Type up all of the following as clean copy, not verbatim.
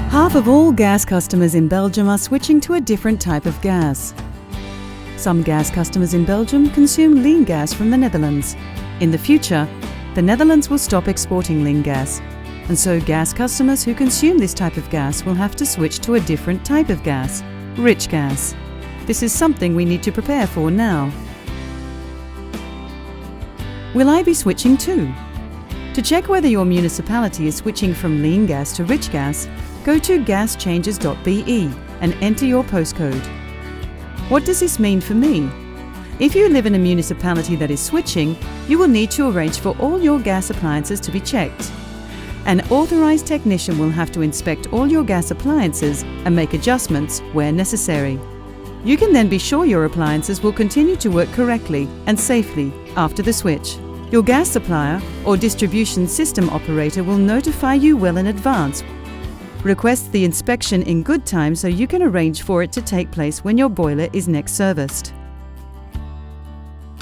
Half of all gas customers in Belgium are switching to a different type of gas. Some gas customers in Belgium consume lean gas from the Netherlands. In the future, the Netherlands will stop exporting lean gas, and so gas customers who consume this type of gas will have to switch to a different type of gas, rich gas. This is something we need to prepare for now. Will I be switching too? To check whether your municipality is switching from lean gas to rich gas, go to gaschanges.be and enter your postcode. What does this mean for me? If you live in a municipality that is switching, you will need to arrange for all your gas appliances to be checked. An authorized technician will have to inspect all your gas appliances and make adjustments where necessary. You can then be sure your appliances will continue to work correctly and safely after the switch. Your gas supplier or distribution system operator will notify you well in advance. Request the inspection in good time so you can arrange for it to take place when your boiler is next serviced.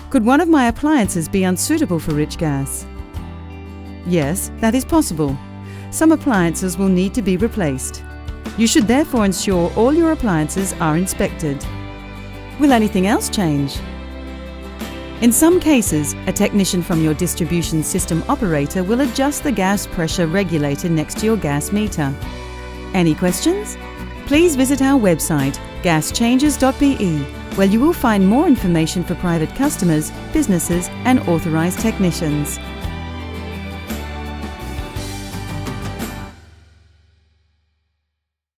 Could one of my appliances be unsuitable for rich gas? Yes, that is possible. Some appliances will need to be replaced. You should therefore ensure all your appliances are inspected. Will anything else change? In some cases, a technician from your distribution system operator will adjust the gas pressure regulator next to your gas meter. Any questions? Please visit our website, gaschanges.be, where you will find more information for private customers, businesses and authorized technicians.